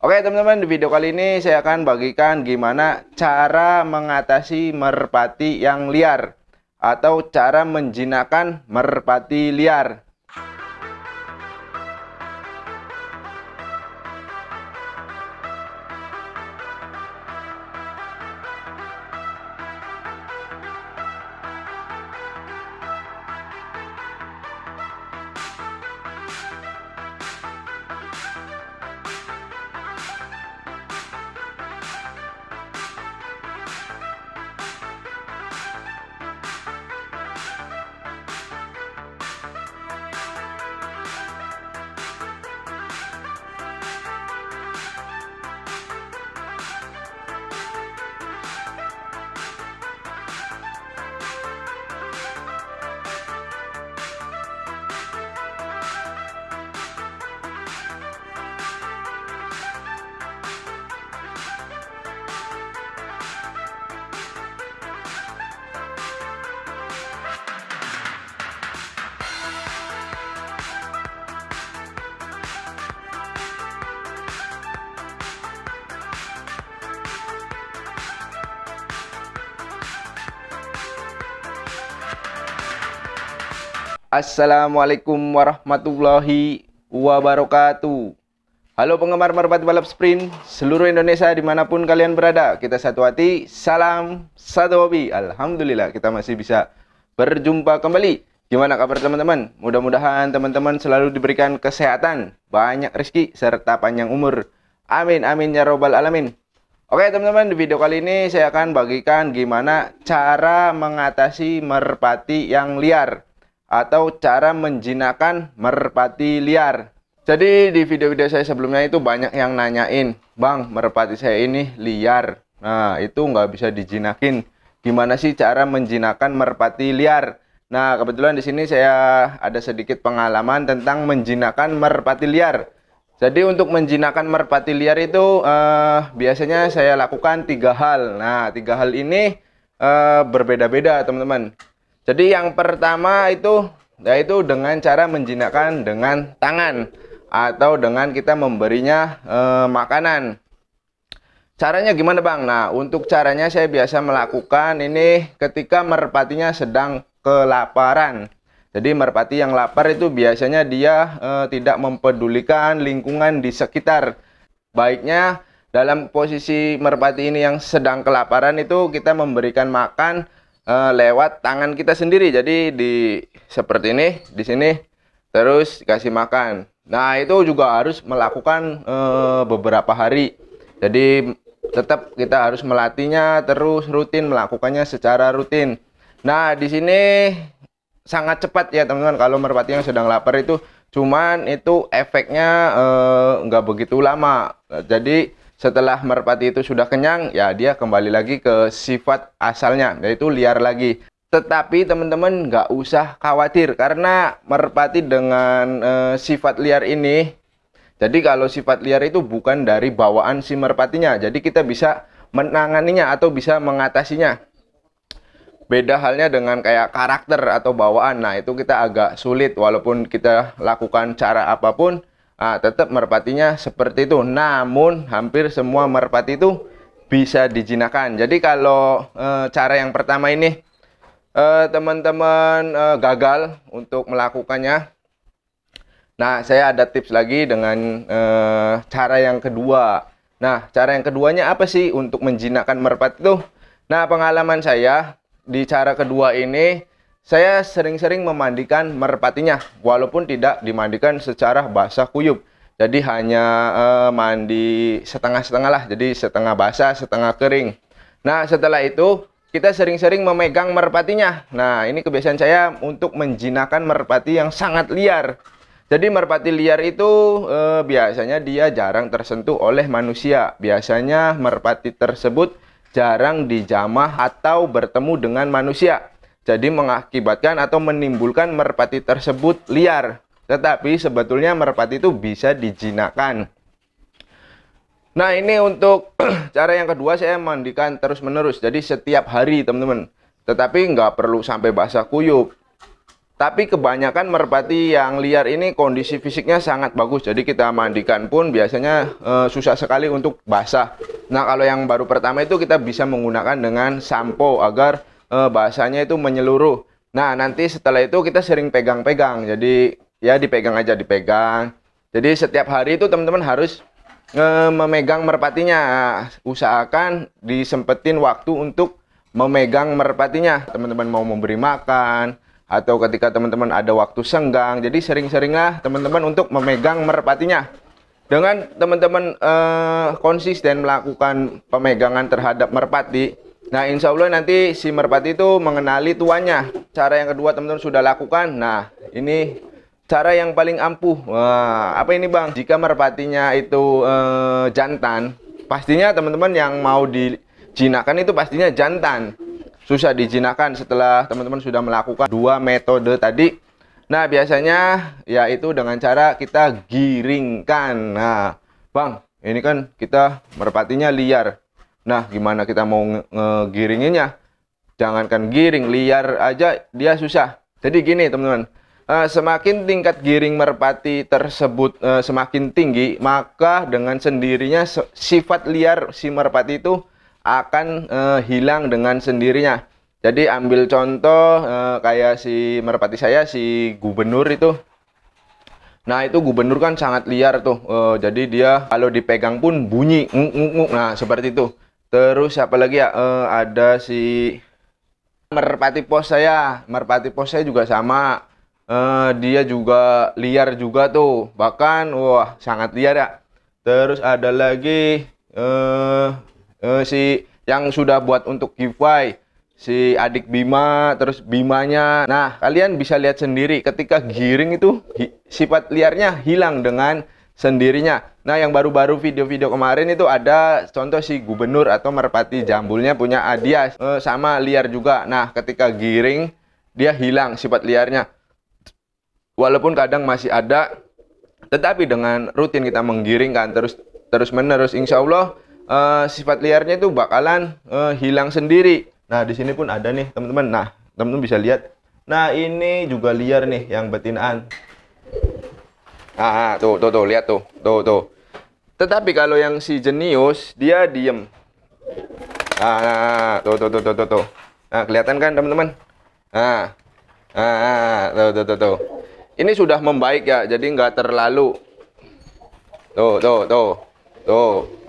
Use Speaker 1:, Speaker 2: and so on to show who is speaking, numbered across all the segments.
Speaker 1: Oke teman-teman, di video kali ini saya akan bagikan gimana cara mengatasi merpati yang liar atau cara menjinakkan merpati liar. Assalamualaikum warahmatullahi wabarakatuh. Halo penggemar merpati balap sprint seluruh Indonesia dimanapun kalian berada. Kita satu hati, salam satu hobi. Alhamdulillah kita masih bisa berjumpa kembali. Gimana kabar teman-teman? Mudah-mudahan teman-teman selalu diberikan kesehatan, banyak rezeki, serta panjang umur. Amin amin ya robbal alamin. Oke teman-teman, di video kali ini saya akan bagikan gimana cara mengatasi merpati yang liar atau cara menjinakkan merpati liar. Jadi di video-video saya sebelumnya itu banyak yang nanyain, Bang, merpati saya ini liar. Nah, itu nggak bisa dijinakin. Gimana sih cara menjinakkan merpati liar? Nah, kebetulan di sini saya ada sedikit pengalaman tentang menjinakkan merpati liar. Jadi untuk menjinakkan merpati liar itu biasanya saya lakukan 3 hal. Nah, 3 hal ini berbeda-beda teman-teman. Jadi yang pertama itu yaitu dengan cara menjinakkan dengan tangan atau dengan kita memberinya makanan. Caranya gimana Bang? Nah, untuk caranya saya biasa melakukan ini ketika merpatinya sedang kelaparan. Jadi merpati yang lapar itu biasanya dia tidak mempedulikan lingkungan di sekitar. Baiknya dalam posisi merpati ini yang sedang kelaparan itu kita memberikan makan lewat tangan kita sendiri. Jadi seperti ini di sini terus dikasih makan. Nah, itu juga harus melakukan beberapa hari. Jadi tetap kita harus melatihnya terus rutin, melakukannya secara rutin. Nah, di sini sangat cepat ya teman-teman kalau merpati yang sedang lapar itu, cuman itu efeknya nggak begitu lama. Jadi setelah merpati itu sudah kenyang, ya dia kembali lagi ke sifat asalnya, yaitu liar lagi. Tetapi teman-teman nggak usah khawatir, karena merpati dengan sifat liar ini, jadi kalau sifat liar itu bukan dari bawaan si merpatinya, jadi kita bisa menanganinya atau bisa mengatasinya. Beda halnya dengan kayak karakter atau bawaan, nah itu kita agak sulit, walaupun kita lakukan cara apapun, tetap merpatinya seperti itu. Namun hampir semua merpati itu bisa dijinakkan. Jadi kalau cara yang pertama ini teman-teman gagal untuk melakukannya, nah saya ada tips lagi dengan cara yang kedua. Nah, cara yang keduanya apa sih untuk menjinakkan merpati itu? Nah, pengalaman saya di cara kedua ini, saya sering-sering memandikan merpatinya, walaupun tidak dimandikan secara basah kuyup. Jadi hanya mandi setengah-setengah lah, jadi setengah basah, setengah kering. Nah, setelah itu kita sering-sering memegang merpatinya. Nah, ini kebiasaan saya untuk menjinakkan merpati yang sangat liar. Jadi merpati liar itu biasanya dia jarang tersentuh oleh manusia. Biasanya merpati tersebut jarang dijamah atau bertemu dengan manusia. Jadi mengakibatkan atau menimbulkan merpati tersebut liar. Tetapi sebetulnya merpati itu bisa dijinakkan. Nah, ini untuk cara yang kedua, saya mandikan terus-menerus. Jadi setiap hari teman-teman. Tetapi nggak perlu sampai basah kuyup. Tapi kebanyakan merpati yang liar ini kondisi fisiknya sangat bagus. Jadi kita mandikan pun biasanya susah sekali untuk basah. Nah, kalau yang baru pertama itu kita bisa menggunakan dengan sampo agar basahnya itu menyeluruh. Nah, nanti setelah itu kita sering pegang-pegang. Jadi ya dipegang aja, dipegang. Jadi setiap hari itu teman-teman harus memegang merpatinya. Usahakan disempetin waktu untuk memegang merpatinya. Teman-teman mau memberi makan atau ketika teman-teman ada waktu senggang. Jadi sering-seringlah teman-teman untuk memegang merpatinya. Dengan teman-teman konsisten melakukan pemegangan terhadap merpati, nah insya Allah nanti si merpati itu mengenali tuannya. Cara yang kedua teman-teman sudah lakukan. Nah ini cara yang paling ampuh. Wah, apa ini bang? Jika merpatinya itu jantan, pastinya teman-teman yang mau dijinakan itu pastinya jantan. Susah dijinakan setelah teman-teman sudah melakukan dua metode tadi. Nah biasanya yaitu dengan cara kita giringkan. Nah bang, ini kan kita merpatinya liar. Nah gimana kita mau ngegiringinnya? Jangankan giring, liar aja dia susah. Jadi gini teman-teman, semakin tingkat giring merpati tersebut semakin tinggi, maka dengan sendirinya sifat liar si merpati itu akan hilang dengan sendirinya. Jadi ambil contoh kayak si merpati saya, si gubernur itu. Nah itu gubernur kan sangat liar tuh. Jadi dia kalau dipegang pun bunyi nguk, nguk, nguk. Nah seperti itu. Terus apa lagi ya, ada si merpati pos saya. Merpati pos saya juga sama. Dia juga liar juga tuh. Bahkan wah sangat liar ya. Terus ada lagi si yang sudah buat untuk giveaway, si adik Bima, terus Bimanya. Nah kalian bisa lihat sendiri ketika giring itu sifat liarnya hilang dengan sendirinya. Nah yang baru-baru video-video kemarin itu ada contoh si gubernur atau merpati jambulnya punya Adias, sama liar juga. Nah ketika giring dia hilang sifat liarnya, walaupun kadang masih ada, tetapi dengan rutin kita menggiringkan terus menerus, insya Allah sifat liarnya itu bakalan hilang sendiri. Nah di sini pun ada nih teman-teman. Nah teman-teman bisa lihat. Nah ini juga liar nih yang betinaan. Tuh lihat tuh. Tetapi kalau yang si jenius dia diem. Tuh. Nah kelihatan kan teman-teman. Tuh. Ini sudah membaik ya, jadi nggak terlalu. Tuh.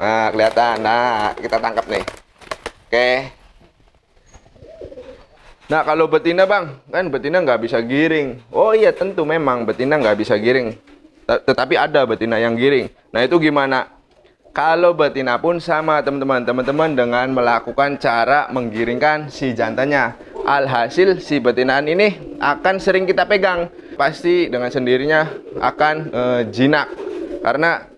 Speaker 1: Nah kelihatan. Nah kita tangkap nih. Oke. Nah kalau betina bang, kan betina nggak bisa giring. Oh iya tentu memang betina nggak bisa giring. Tetapi ada betina yang giring. Nah itu gimana? Kalau betina pun sama teman-teman. Teman-teman dengan melakukan cara menggiringkan si jantannya. Alhasil si betinaan ini akan sering kita pegang. Pasti dengan sendirinya akan jinak. Karena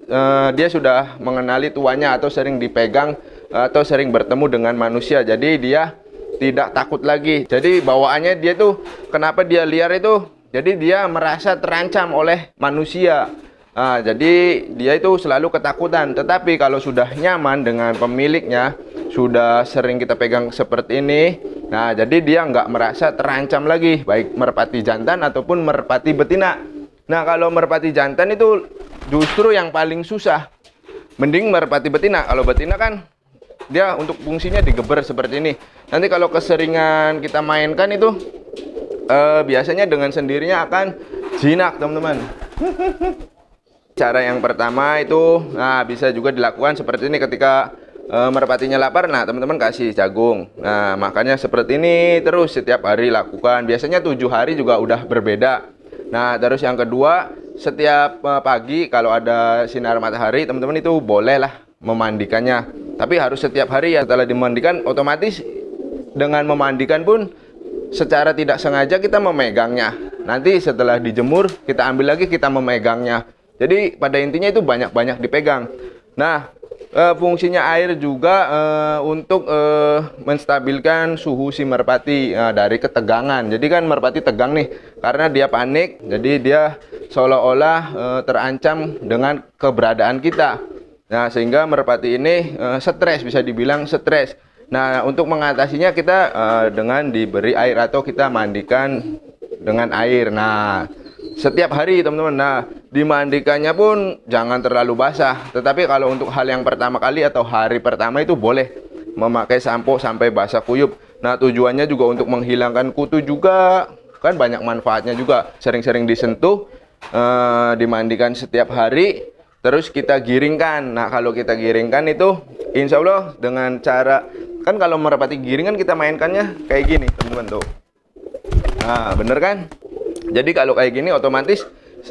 Speaker 1: dia sudah mengenali tuannya atau sering dipegang atau sering bertemu dengan manusia. Jadi dia tidak takut lagi. Jadi bawaannya dia tuh kenapa dia liar itu? Jadi dia merasa terancam oleh manusia. Nah, jadi dia itu selalu ketakutan. Tetapi kalau sudah nyaman dengan pemiliknya, sudah sering kita pegang seperti ini, nah jadi dia nggak merasa terancam lagi, baik merpati jantan ataupun merpati betina. Nah kalau merpati jantan itu justru yang paling susah. Mending merpati betina. Kalau betina kan dia untuk fungsinya digeber seperti ini. Nanti kalau keseringan kita mainkan itu biasanya dengan sendirinya akan jinak teman-teman. Cara yang pertama itu bisa juga dilakukan seperti ini ketika merpatinya lapar. Nah teman-teman kasih jagung. Nah makanya seperti ini terus setiap hari lakukan. Biasanya 7 hari juga udah berbeda. Nah terus yang kedua, setiap pagi kalau ada sinar matahari teman-teman itu bolehlah memandikannya. Tapi harus setiap hari ya. Setelah dimandikan otomatis dengan memandikan pun secara tidak sengaja kita memegangnya. Nanti setelah dijemur kita ambil lagi, kita memegangnya. Jadi pada intinya itu banyak-banyak dipegang. Nah fungsinya air juga untuk menstabilkan suhu si merpati dari ketegangan. Jadi kan merpati tegang nih karena dia panik. Jadi dia seolah-olah terancam dengan keberadaan kita. Nah sehingga merpati ini stres, bisa dibilang stres. Nah untuk mengatasinya kita dengan diberi air atau kita mandikan dengan air. Nah, setiap hari teman-teman. Nah, dimandikannya pun jangan terlalu basah. Tetapi kalau untuk hal yang pertama kali atau hari pertama itu boleh memakai sampo sampai basah kuyup. Nah, tujuannya juga untuk menghilangkan kutu juga. Kan banyak manfaatnya juga. Sering-sering disentuh, dimandikan setiap hari, terus kita giringkan. Nah, kalau kita giringkan itu insya Allah dengan cara, kan kalau merpati giring kan kita mainkannya kayak gini teman-teman tuh. Nah, bener kan? Jadi kalau kayak gini otomatis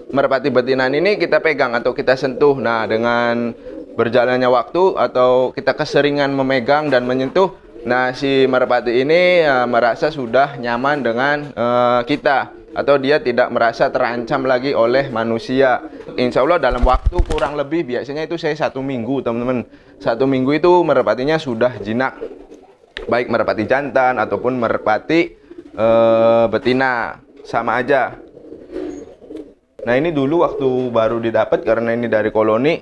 Speaker 1: merpati betinan ini kita pegang atau kita sentuh. Nah, dengan berjalannya waktu atau kita keseringan memegang dan menyentuh, nah si merpati ini merasa sudah nyaman dengan kita, atau dia tidak merasa terancam lagi oleh manusia. Insya Allah dalam waktu kurang lebih biasanya itu saya 1 minggu teman-teman. 1 minggu itu merpatinya sudah jinak, baik merpati jantan ataupun merpati betina, sama aja. Nah, ini dulu waktu baru didapat karena ini dari koloni.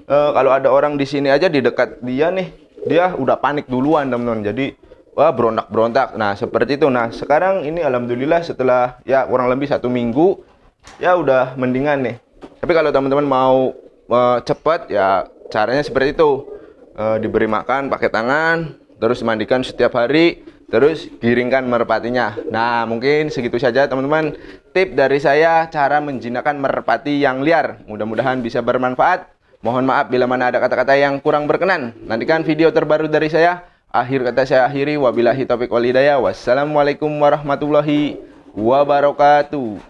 Speaker 1: Kalau ada orang di sini aja di dekat dia nih, dia udah panik duluan teman-teman. Jadi wah, berontak-berontak. Nah, seperti itu. Nah, sekarang ini alhamdulillah setelah ya kurang lebih 1 minggu ya udah mendingan nih. Tapi kalau teman-teman mau cepat ya caranya seperti itu. Diberi makan pakai tangan, terus mandikan setiap hari, terus giringkan merpatinya. Nah, mungkin segitu saja teman-teman tip dari saya cara menjinakkan merpati yang liar. Mudah-mudahan bisa bermanfaat. Mohon maaf bila mana ada kata-kata yang kurang berkenan. Nantikan video terbaru dari saya. Akhir kata saya akhiri, wabillahi taufiq wal hidayah. Wassalamualaikum warahmatullahi wabarakatuh.